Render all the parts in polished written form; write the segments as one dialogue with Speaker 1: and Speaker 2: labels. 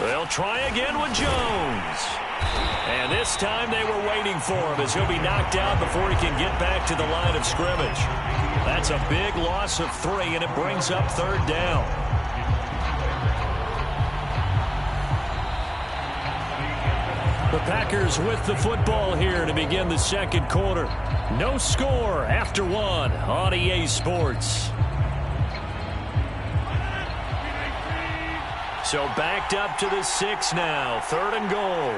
Speaker 1: They'll try again with Jones. And this time they were waiting for him as he'll be knocked out before he can get back to the line of scrimmage. That's a big loss of 3, and it brings up 3rd down. The Packers with the football here to begin the 2nd quarter. No score after 1 on EA Sports. So backed up to the 6 now. 3rd and goal.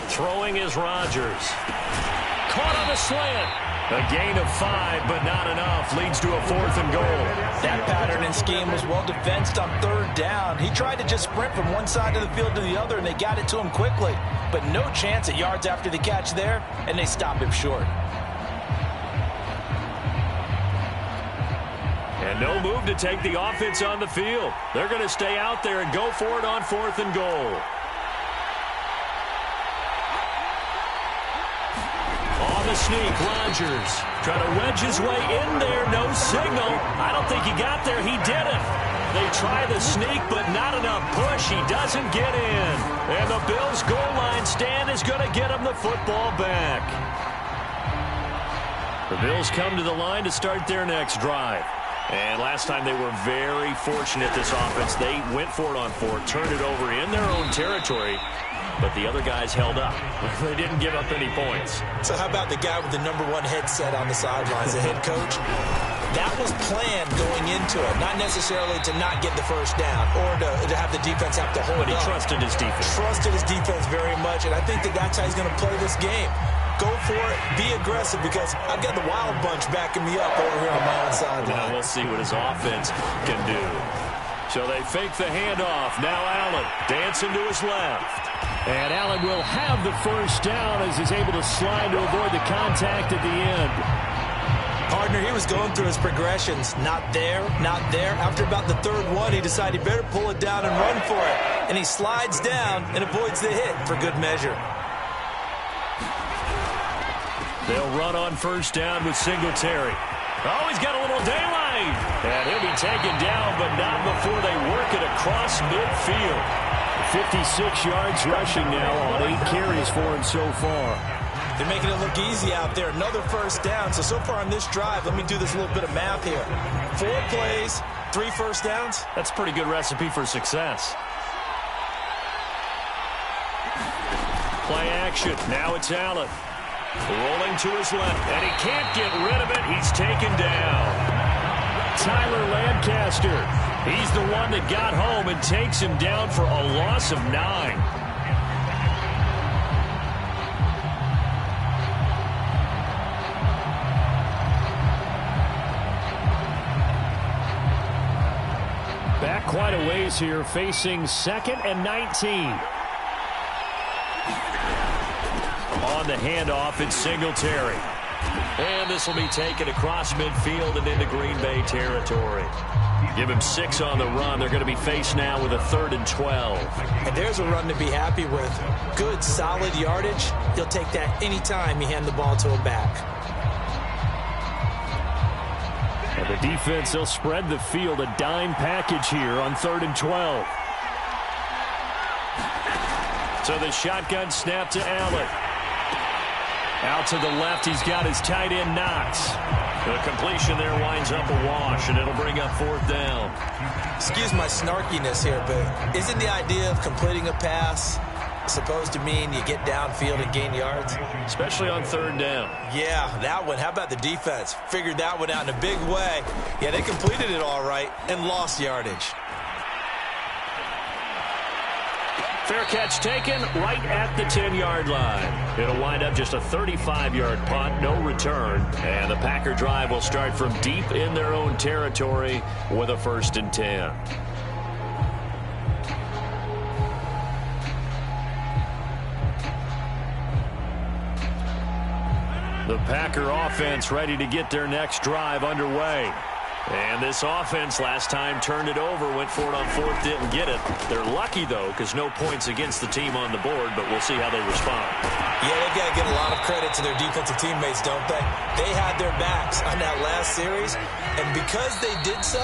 Speaker 1: Throwing is Rodgers. Caught on the slant. A gain of 5, but not enough. Leads to a 4th and goal.
Speaker 2: That pattern and scheme was well defensed on 3rd down. He tried to just sprint from one side of the field to the other, and they got it to him quickly. But no chance at yards after the catch there, and they stop him short.
Speaker 1: And no move to take the offense on the field. They're going to stay out there and go for it on 4th and goal. On the sneak, Rodgers trying to wedge his way in there. No signal. I don't think he got there. He didn't. They try the sneak, but not enough push. He doesn't get in. And the Bills' goal line stand is going to get him the football back. The Bills come to the line to start their next drive. And last time they were very fortunate, this offense. They went for it on 4, turned it over in their own territory. But the other guys held up. They didn't give up any points.
Speaker 2: So how about the guy with the #1 headset on the sidelines, the head coach? That was planned going into it, not necessarily to not get the first down or to have the defense have to hold up.
Speaker 1: But he trusted his defense.
Speaker 2: Trusted his defense very much, and I think that's how he's going to play this game. Go for it, be aggressive, because I've got the wild bunch backing me up over here on my own sideline.
Speaker 1: Now we'll see what his offense can do. So they fake the handoff. Now Allen dancing to his left. And Allen will have the first down as he's able to slide to avoid the contact at the end.
Speaker 2: Partner, he was going through his progressions. Not there, not there. After about the 3rd one, he decided he better pull it down and run for it. And he slides down and avoids the hit for good measure.
Speaker 1: They'll run on 1st down with Singletary. Oh, he's got a little daylight. And he'll be taken down, but not before they work it across midfield. 56 yards rushing now on 8 carries for him so far.
Speaker 2: They're making it look easy out there. Another 1st down. So far on this drive, let me do this little bit of math here. 4 plays, 3 first downs.
Speaker 1: That's a pretty good recipe for success. Play action. Now it's Allen. Rolling to his left, and he can't get rid of it. He's taken down. Tyler Lancaster. He's the one that got home and takes him down for a loss of 9. Back quite a ways here, facing 2nd and 19. On the handoff, it's Singletary. And this will be taken across midfield and into Green Bay territory. Give him 6 on the run. They're going to be faced now with a 3rd and 12.
Speaker 2: And there's a run to be happy with. Good, solid yardage. He'll take that anytime you hand the ball to him back.
Speaker 1: And the defense, they'll spread the field, a dime package here on 3rd and 12. So the shotgun snap to Allen. Out to the left, he's got his tight end Knox. The completion there winds up a wash, and it'll bring up 4th down.
Speaker 2: Excuse my snarkiness here, but isn't the idea of completing a pass supposed to mean you get downfield and gain yards?
Speaker 1: Especially on 3rd down.
Speaker 2: Yeah, that one. How about the defense? Figured that one out in a big way. Yeah, they completed it all right and lost yardage.
Speaker 1: Fair catch taken right at the 10-yard line. It'll wind up just a 35-yard punt, no return. And the Packer drive will start from deep in their own territory with a 1st and 10. The Packer offense ready to get their next drive underway. And this offense last time turned it over, went for it on fourth, didn't get it. They're lucky, though, because no points against the team on the board, but we'll see how they respond.
Speaker 2: Yeah, they've got to give a lot of credit to their defensive teammates, don't they? They had their backs on that last series, and because they did so,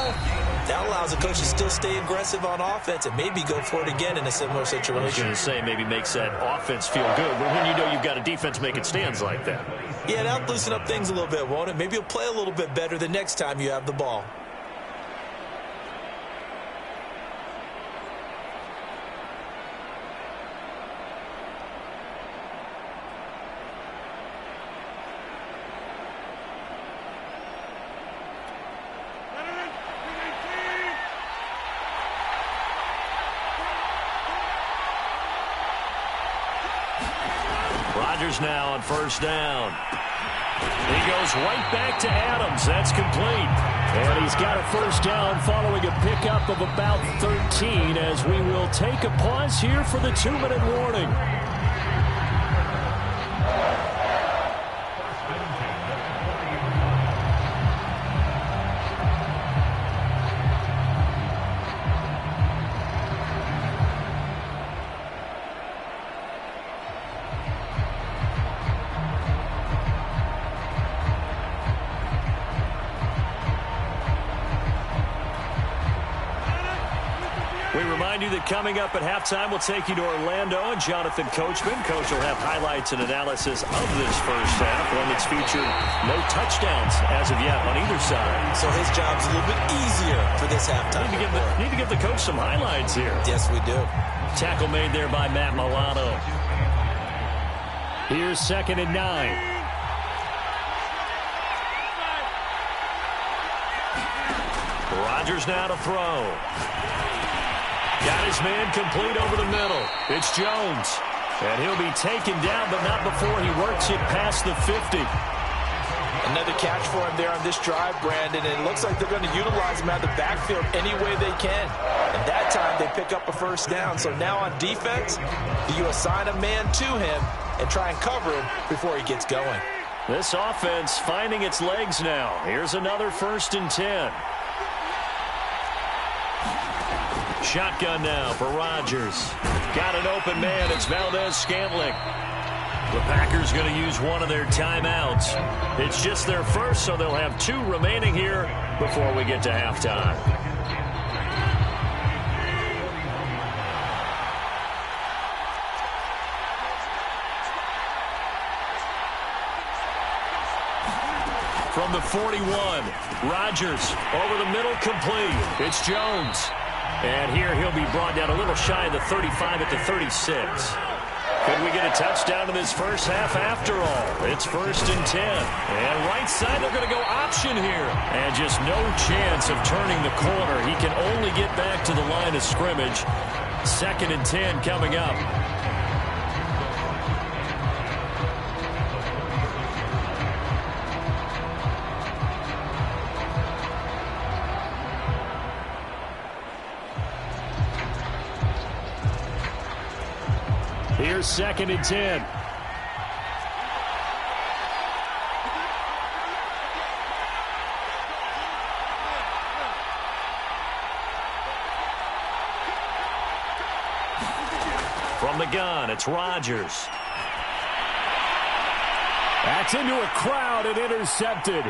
Speaker 2: that allows the coach to still stay aggressive on offense and maybe go for it again in a similar situation.
Speaker 1: I was going to say maybe makes that offense feel good, but when you know you've got a defense making stands like that.
Speaker 2: Yeah, that'll loosen up things a little bit, won't it? Maybe you'll play a little bit better the next time you have the ball.
Speaker 1: Now on first down. He goes right back to Adams. That's complete. And he's got a first down following a pickup of about 13 as we will take a pause here for the 2-minute warning. Coming up at halftime, we'll take you to Orlando and Jonathan Coachman. Coach will have highlights and analysis of this first half, one that's featured no touchdowns as of yet on either side.
Speaker 2: So his job's a little bit easier for this halftime.
Speaker 1: Need to give the coach some highlights here.
Speaker 2: Yes, we do.
Speaker 1: Tackle made there by Matt Milano. Here's 2nd and 9. Rodgers now to throw. Got his man complete over the middle. It's Jones. And he'll be taken down, but not before he works it past the 50.
Speaker 2: Another catch for him there on this drive, Brandon. And it looks like they're going to utilize him out of the backfield any way they can. And that time they pick up a first down. So now on defense, you assign a man to him and try and cover him before he gets going.
Speaker 1: This offense finding its legs now. Here's another 1st and 10. Shotgun now for Rodgers. Got an open man. It's Valdez-Scantling. The Packers going to use one of their timeouts. It's just their first, so they'll have 2 remaining here before we get to halftime. From the 41, Rodgers over the middle, complete. It's Jones. And here he'll be brought down a little shy of the 35 at the 36. Could we get a touchdown in this first half after all? It's 1st and 10. And right side, they're going to go option here. And just no chance of turning the corner. He can only get back to the line of scrimmage. 2nd and 10 coming up. Here's 2nd and 10. From the gun, it's Rodgers. That's into a crowd and intercepted.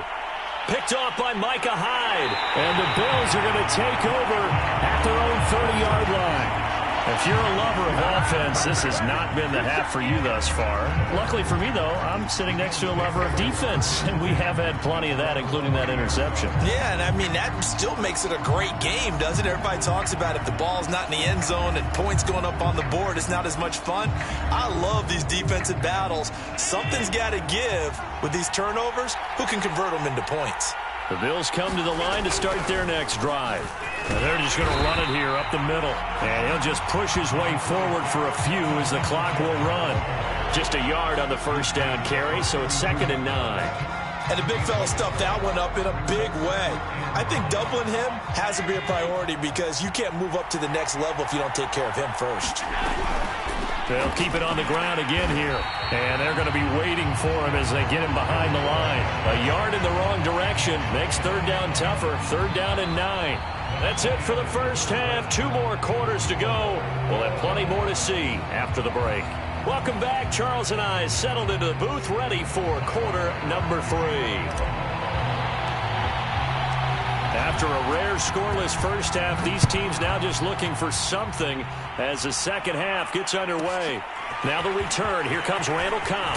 Speaker 1: Picked off by Micah Hyde. And the Bills are going to take over at their own 30-yard line. If you're a lover of offense, this has not been the half for you thus far. Luckily for me, though, I'm sitting next to a lover of defense, and we have had plenty of that, including that interception.
Speaker 2: Yeah, and I mean, that still makes it a great game, doesn't it? Everybody talks about if the ball's not in the end zone and points going up on the board, it's not as much fun. I love these defensive battles. Something's got to give with these turnovers. Who can convert them into points?
Speaker 1: The Bills come to the line to start their next drive. And they're just going to run it here up the middle. And he'll just push his way forward for a few as the clock will run. Just a yard on the first down carry, so it's 2nd and 9.
Speaker 2: And the big fella stuffed that one up in a big way. I think doubling him has to be a priority because you can't move up to the next level if you don't take care of him first.
Speaker 1: They'll keep it on the ground again here. And they're going to be waiting for him as they get him behind the line. A yard in the wrong direction makes third down tougher. Third down and 9. That's it for the first half. 2 more quarters to go. We'll have plenty more to see after the break. Welcome back. Charles and I settled into the booth ready for quarter number 3. After a rare scoreless first half, these teams now just looking for something as the second half gets underway. Now the return. Here comes Randall Cobb.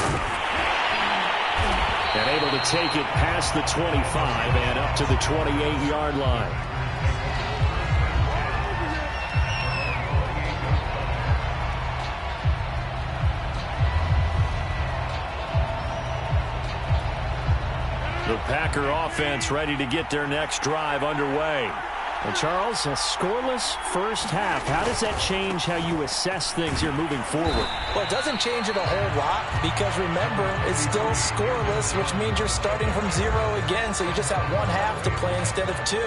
Speaker 1: And able to take it past the 25 and up to the 28-yard line. The Packer offense ready to get their next drive underway. And Charles, a scoreless first half. How does that change how you assess things here moving forward?
Speaker 2: Well, it doesn't change it a whole lot because, remember, it's still scoreless, which means you're starting from 0 again, so you just have 1 half to play instead of 2.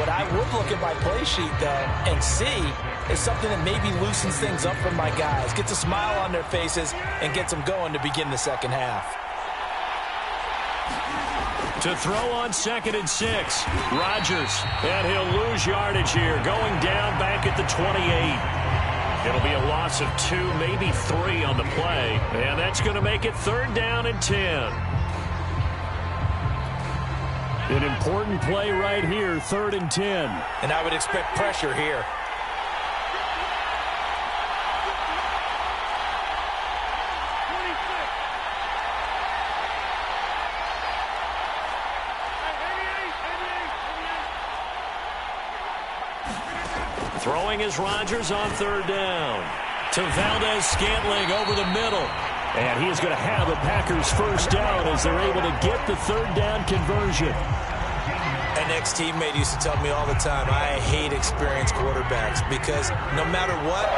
Speaker 2: What I would look at my play sheet, though, and see is something that maybe loosens things up for my guys, gets a smile on their faces, and gets them going to begin the second half.
Speaker 1: To throw on 2nd and 6. Rodgers, and he'll lose yardage here, going down back at the 28. It'll be a loss of 2, maybe 3 on the play, and that's going to make it third down and 10. An important play right here, 3rd and 10.
Speaker 2: And I would expect pressure here.
Speaker 1: Throwing is Rodgers on 3rd down. To Valdez-Scantling over the middle. And he is going to have a Packers first down as they're able to get the third down conversion.
Speaker 2: An ex-teammate used to tell me all the time, I hate experienced quarterbacks because no matter what,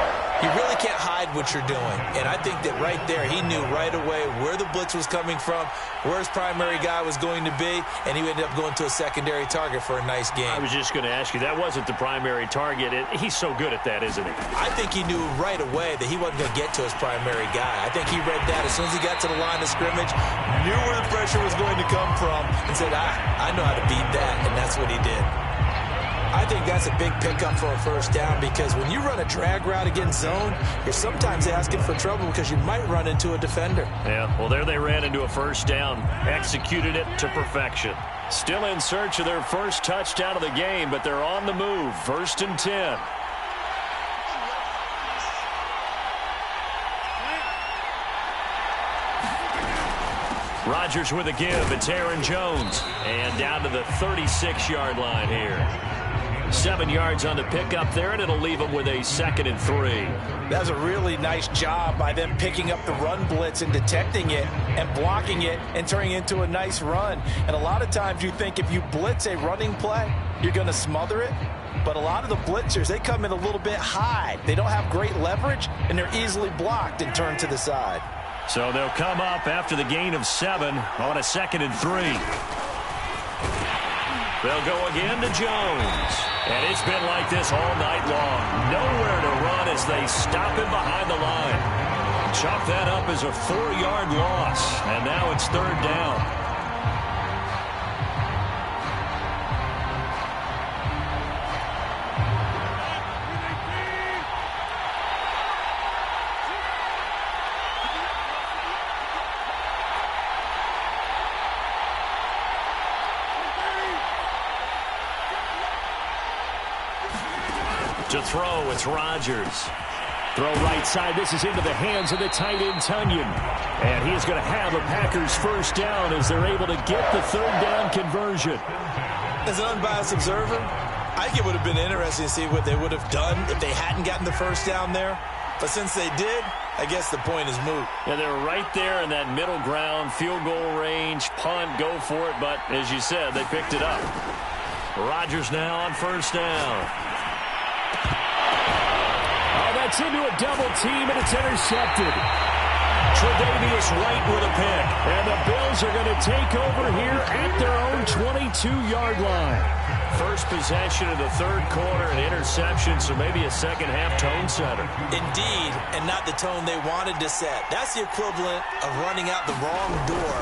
Speaker 2: you really can't hide what you're doing. And I think that right there, he knew right away where the blitz was coming from, where his primary guy was going to be, and he ended up going to a secondary target for a nice game.
Speaker 1: I was just going to ask you, that wasn't the primary target. He's so good at that, isn't he?
Speaker 2: I think he knew right away that he wasn't going to get to his primary guy. I think he read that as soon as he got to the line of scrimmage, knew where the pressure was going to come from, and said, I know how to beat that, and that's what he did. I think that's a big pickup for a first down because when you run a drag route against zone, you're sometimes asking for trouble because you might run into a defender.
Speaker 1: Yeah, well, there they ran into a first down, executed it to perfection. Still in search of their first touchdown of the game, but they're on the move. 1st and 10. Rodgers with a give. It's Aaron Jones. And down to the 36-yard line here. 7 yards on the pickup there, and it'll leave them with a 2nd and 3.
Speaker 2: That was a really nice job by them picking up the run blitz and detecting it and blocking it and turning it into a nice run. And a lot of times you think if you blitz a running play, you're going to smother it. But a lot of the blitzers, they come in a little bit high. They don't have great leverage, and they're easily blocked and turned to the side.
Speaker 1: So they'll come up after the gain of 7 on a 2nd and 3. They'll go again to Jones. And it's been like this all night long. Nowhere to run as they stop him behind the line. Chop that up as a 4-yard loss. And now it's 3rd down. To throw, it's Rodgers. Throw right side. This is into the hands of the tight end, Tunyon. And he is going to have a Packers first down as they're able to get the third down conversion.
Speaker 2: As an unbiased observer, I think it would have been interesting to see what they would have done if they hadn't gotten the first down there. But since they did, I guess the point is moot.
Speaker 1: Yeah, they're right there in that middle ground, field goal range, punt, go for it. But as you said, they picked it up. Rodgers now on first down. Oh, that's into a double team, and it's intercepted. Tre'Davious White with a pick. And the Bills are going to take over here at their own 32-yard line. First possession of the third quarter, an interception, so maybe a second-half tone setter.
Speaker 2: Indeed, and not the tone they wanted to set. That's the equivalent of running out the wrong door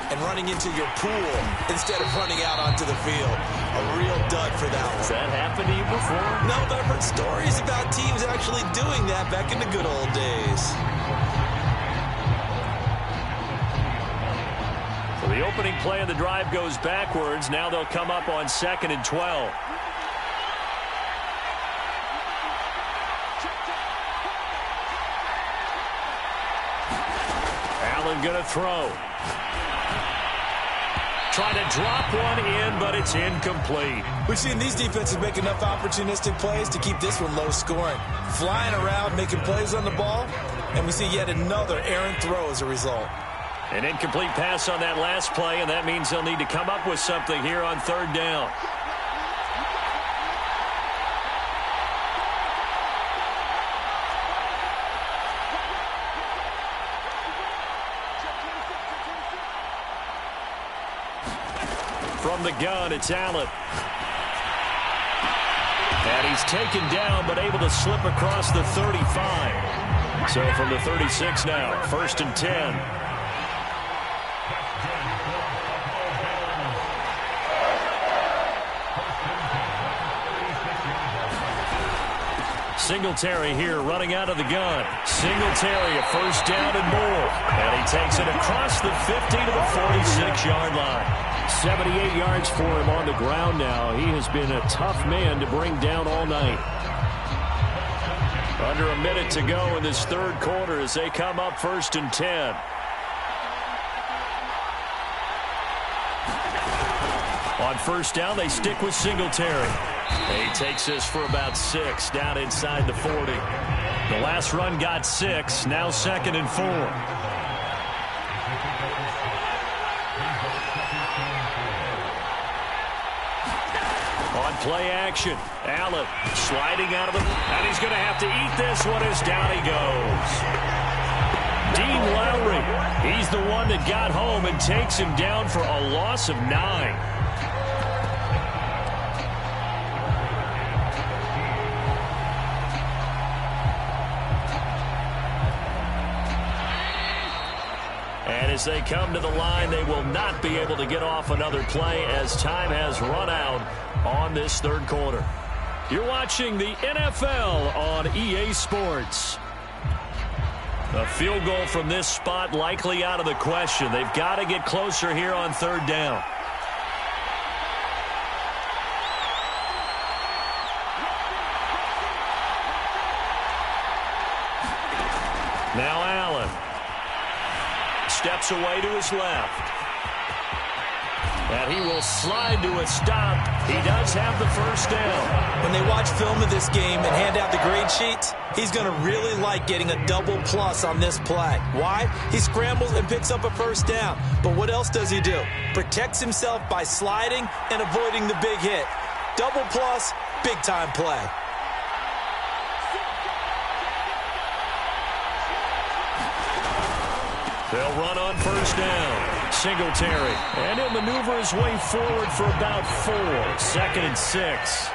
Speaker 2: and running into your pool instead of running out onto the field. A real dud for that one.
Speaker 1: Has that happened to you before?
Speaker 2: No, but I've heard stories about teams actually doing that back in the good old days.
Speaker 1: So the opening play of the drive goes backwards. Now they'll come up on 2nd and 12. Allen going to throw. Trying to drop one in, but it's incomplete.
Speaker 2: We've seen these defenses make enough opportunistic plays to keep this one low scoring. Flying around, making plays on the ball, and we see yet another errant throw as a result.
Speaker 1: An incomplete pass on that last play, and that means they'll need to come up with something here on 3rd down. From the gun, it's Allen. And he's taken down, but able to slip across the 35. So from the 36 now, 1st and 10. Singletary here running out of the gun. Singletary, a 1st down and more. And he takes it across the 50 to the 46-yard line. 78 yards for him on the ground now. He has been a tough man to bring down all night. Under a minute to go in this 3rd quarter as they come up 1st and 10. On 1st down, they stick with Singletary. He takes this for about 6 down inside the 40. The last run got 6. Now 2nd and 4. On play action, Allen sliding out of the... And he's going to have to eat this one as down he goes. Dean Lowry, he's the one that got home and takes him down for a loss of 9. And as they come to the line, they will not be able to get off another play as time has run out on this 3rd quarter. You're watching the NFL on EA Sports. A field goal from this spot likely out of the question. They've got to get closer here on 3rd down. Now Allen. Steps away to his left. And he will slide to a stop. He does have the 1st down.
Speaker 2: When they watch film of this game and hand out the grade sheets, he's going to really like getting a double plus on this play. Why? He scrambles and picks up a 1st down. But what else does he do? Protects himself by sliding and avoiding the big hit. Double plus, big time play.
Speaker 1: They'll run on 1st down. Singletary. And he'll maneuver his way forward for about 4. 2nd and 6.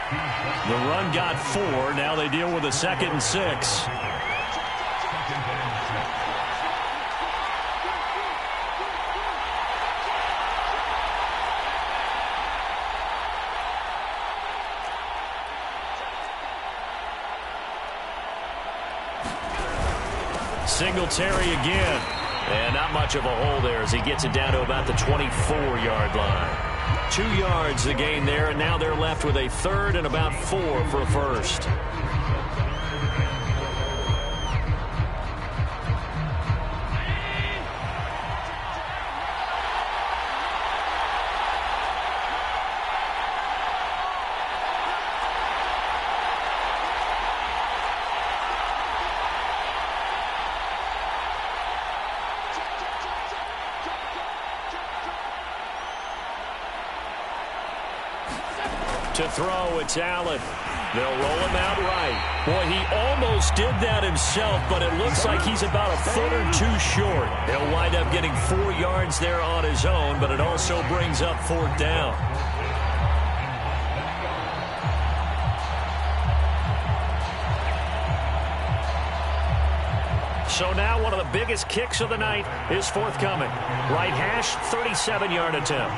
Speaker 1: The run got 4. Now they deal with a 2nd and 6. Singletary again. And not much of a hole there as he gets it down to about the 24-yard line. 2 yards the gain there, and now they're left with a 3rd and about 4 for a 1st. To throw, it's Allen. They'll roll him out right. Boy, he almost did that himself, but it looks like he's about a foot or 2 short. He'll wind up getting 4 yards there on his own, but it also brings up 4th down. So now one of the biggest kicks of the night is forthcoming. Right hash, 37-yard attempt.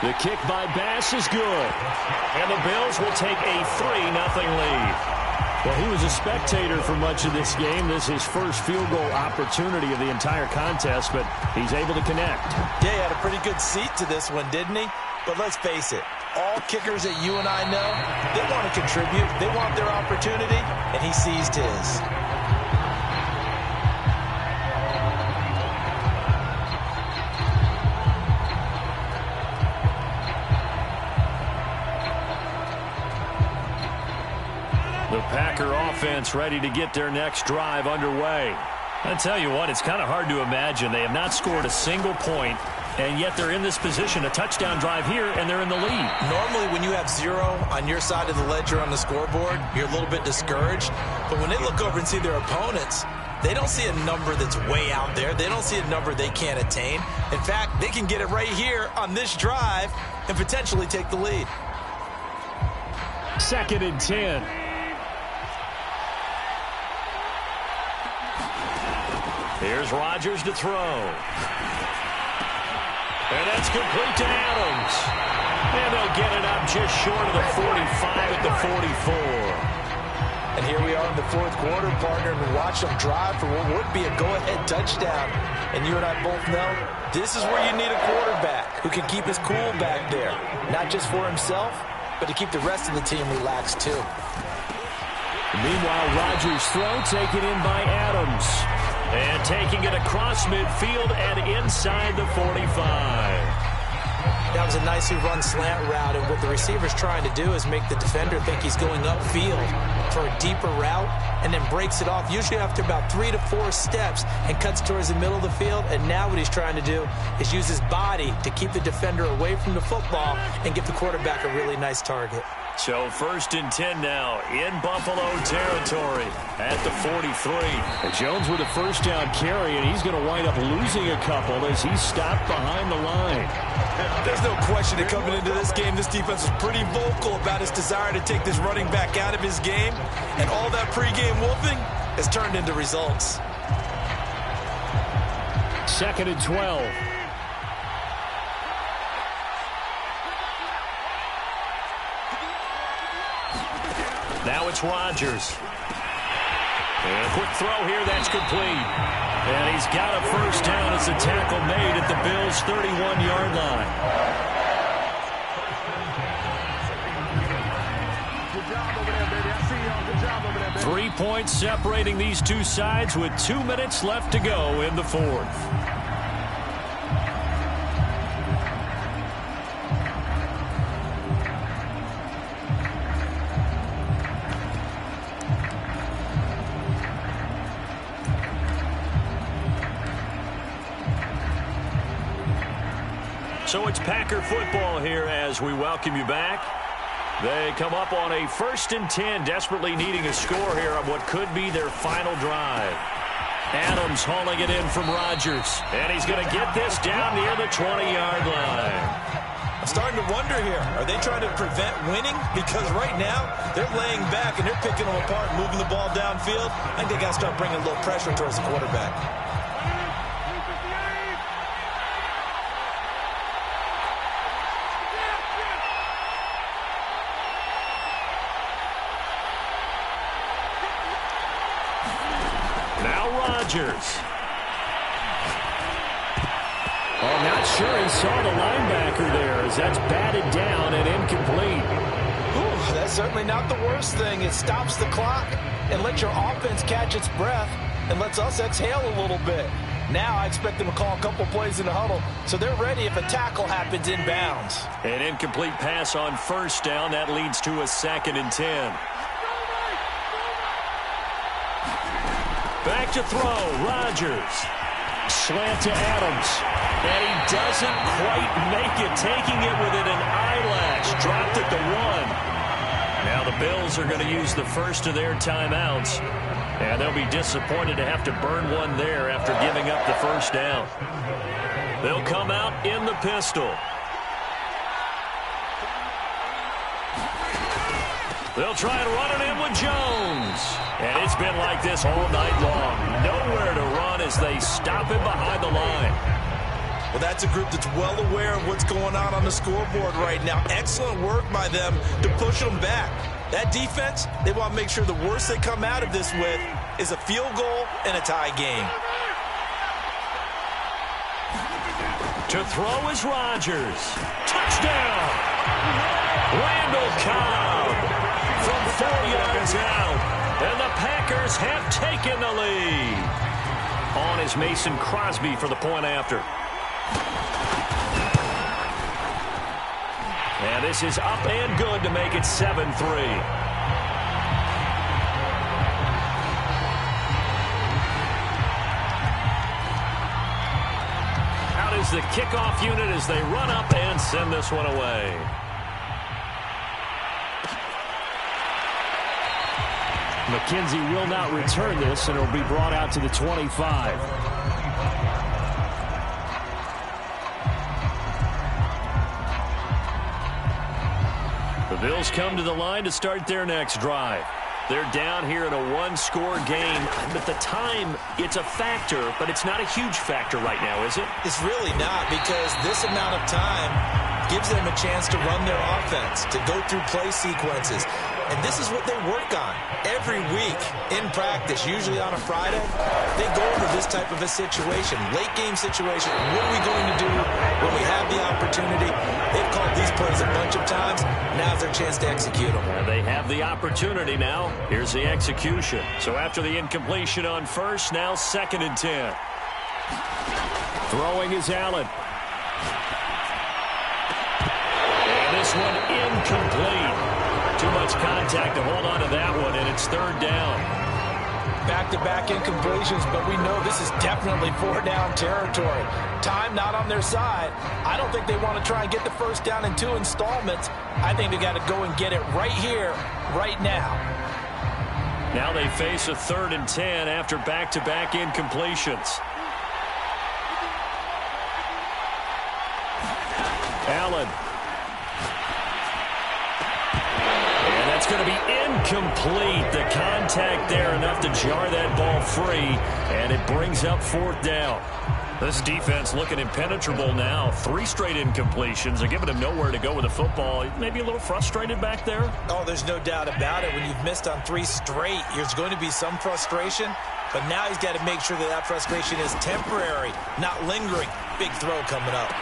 Speaker 1: The kick by Bass is good. And the Bills will take a 3-0 lead. Well, he was a spectator for much of this game. This is his first field goal opportunity of the entire contest, but he's able to connect.
Speaker 2: Yeah, he had a pretty good seat to this one, didn't he? But let's face it, all kickers that you and I know, they want to contribute. They want their opportunity, and he seized his.
Speaker 1: The Packer offense ready to get their next drive underway. I tell you what, it's kind of hard to imagine. They have not scored a single point, and yet they're in this position, a touchdown drive here, and they're in the lead.
Speaker 2: Normally, when you have 0 on your side of the ledger on the scoreboard, you're a little bit discouraged. But when they look over and see their opponents, they don't see a number that's way out there. They don't see a number they can't attain. In fact, they can get it right here on this drive and potentially take the lead.
Speaker 1: 2nd and 10. Here's Rodgers to throw. And that's complete to Adams. And they'll get it up just short of the 45 at the 44.
Speaker 2: And here we are in the 4th quarter, partner, and watch them drive for what would be a go-ahead touchdown. And you and I both know this is where you need a quarterback who can keep his cool back there. Not just for himself, but to keep the rest of the team relaxed too.
Speaker 1: Meanwhile, Rodgers' throw taken in by Adams. And taking it across midfield and inside the 45.
Speaker 2: That was a nicely run slant route, and what the receiver's trying to do is make the defender think he's going upfield for a deeper route and then breaks it off, usually after about 3 to 4 steps, and cuts towards the middle of the field. And now what he's trying to do is use his body to keep the defender away from the football and give the quarterback a really nice target.
Speaker 1: So 1st and 10 now in Buffalo territory at the 43. And Jones with a first down carry, and he's going to wind up losing a couple as he's stopped behind the line.
Speaker 2: There's no question that coming into this game, this defense was pretty vocal about its desire to take this running back out of his game. And all that pregame wolfing has turned into results.
Speaker 1: 2nd and 12. Now it's Rodgers. And a quick throw here, that's complete. And he's got a first down as a tackle made at the Bills' 31-yard line. 3 points separating these two sides with 2 minutes left to go in the 4th. So it's Packer football here as we welcome you back. They come up on a 1st and 10, desperately needing a score here on what could be their final drive. Adams hauling it in from Rodgers, and he's going to get this down near the 20-yard line.
Speaker 2: I'm starting to wonder here, are they trying to prevent winning? Because right now, they're laying back and they're picking them apart, moving the ball downfield. I think they got to start bringing a little pressure towards the quarterback.
Speaker 1: Oh, not sure he saw the linebacker there as that's batted down and incomplete.
Speaker 2: Ooh, that's certainly not the worst thing. It stops the clock and lets your offense catch its breath and lets us exhale a little bit. Now I expect them to call a couple plays in the huddle so they're ready if a tackle happens inbounds.
Speaker 1: An incomplete pass on first down. That leads to a 2nd and 10. Back to throw, Rodgers. Slant to Adams. And he doesn't quite make it, taking it within an eyelash. Dropped at the 1. Now the Bills are going to use the first of their timeouts. And they'll be disappointed to have to burn one there after giving up the first down. They'll come out in the pistol. They'll try and run it in with Jones. And it's been like this all night long. Nowhere to run as they stop him behind the line.
Speaker 2: Well, that's a group that's well aware of what's going on the scoreboard right now. Excellent work by them to push them back. That defense, they want to make sure the worst they come out of this with is a field goal and a tie game.
Speaker 1: To throw is Rodgers. Touchdown! Randall Cobb from 4 yards out. And the Packers have taken the lead. On is Mason Crosby for the point after. And this is up and good to make it 7-3. Out is the kickoff unit as they run up and send this one away. McKenzie will not return this, and it'll be brought out to the 25. The Bills come to the line to start their next drive. They're down here in a one-score game. At the time, it's a factor, but it's not a huge factor right now, is it?
Speaker 2: It's really not, because this amount of time gives them a chance to run their offense, to go through play sequences. And this is what they work on every week in practice, usually on a Friday. They go over this type of a situation, late-game situation. What are we going to do when we have the opportunity? They've called these plays a bunch of times. Now's their chance to execute them.
Speaker 1: And they have the opportunity now. Here's the execution. So after the incompletion on first, now 2nd and 10. Throwing is Allen. And this one incomplete. Too much contact to hold on to that one, and it's 3rd down.
Speaker 2: Back-to-back incompletions, but we know this is definitely 4-down territory. Time not on their side. I don't think they want to try and get the first down in 2 installments. I think they got to go and get it right here, right now.
Speaker 1: Now they face a 3rd and 10 after back-to-back incompletions. Allen. It's going to be incomplete. The contact there enough to jar that ball free, and it brings up 4th down. This defense looking impenetrable now. 3 straight incompletions. They're giving him nowhere to go with the football. Maybe a little frustrated back there.
Speaker 2: Oh, there's no doubt about it. When you've missed on 3 straight, there's going to be some frustration. But now he's got to make sure that that frustration is temporary, not lingering. Big throw coming up.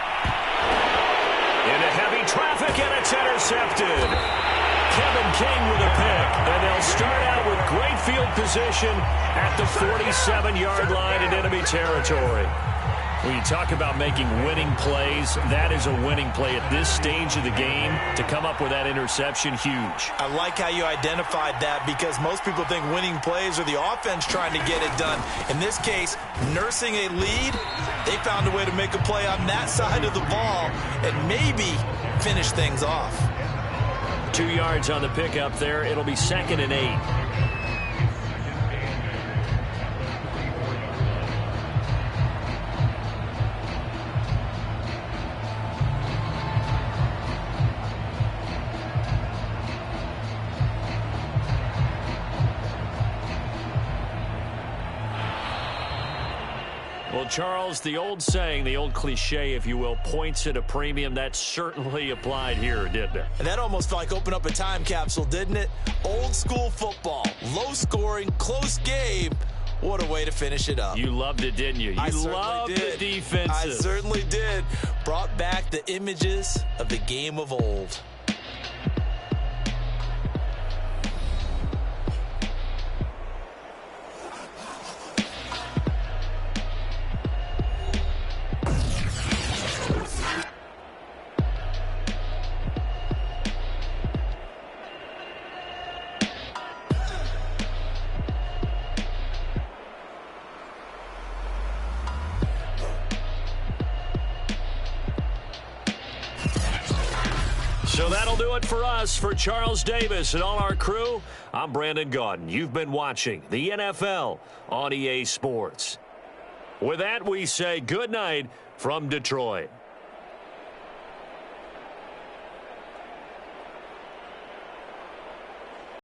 Speaker 1: Into heavy traffic, and it's intercepted. Kevin King with a pick, and they'll start out with great field position at the 47-yard line in enemy territory. When you talk about making winning plays, that is a winning play at this stage of the game. To come up with that interception, huge.
Speaker 2: I like how you identified that, because most people think winning plays are the offense trying to get it done. In this case, nursing a lead, they found a way to make a play on that side of the ball and maybe finish things off.
Speaker 1: 2 yards on the pickup there. It'll be 2nd and 8. Well, Charles, the old saying, the old cliche, if you will, points at a premium, that certainly applied here, didn't it?
Speaker 2: And that almost felt like open up a time capsule, didn't it? Old school football, low scoring, close game. What a way to finish it up.
Speaker 1: You loved it, didn't you? You loved the defenses.
Speaker 2: I certainly did. Brought back the images of the game of old.
Speaker 1: So that'll do it for us. For Charles Davis and all our crew, I'm Brandon Gaudin. You've been watching the NFL on EA Sports. With that, we say good night from Detroit.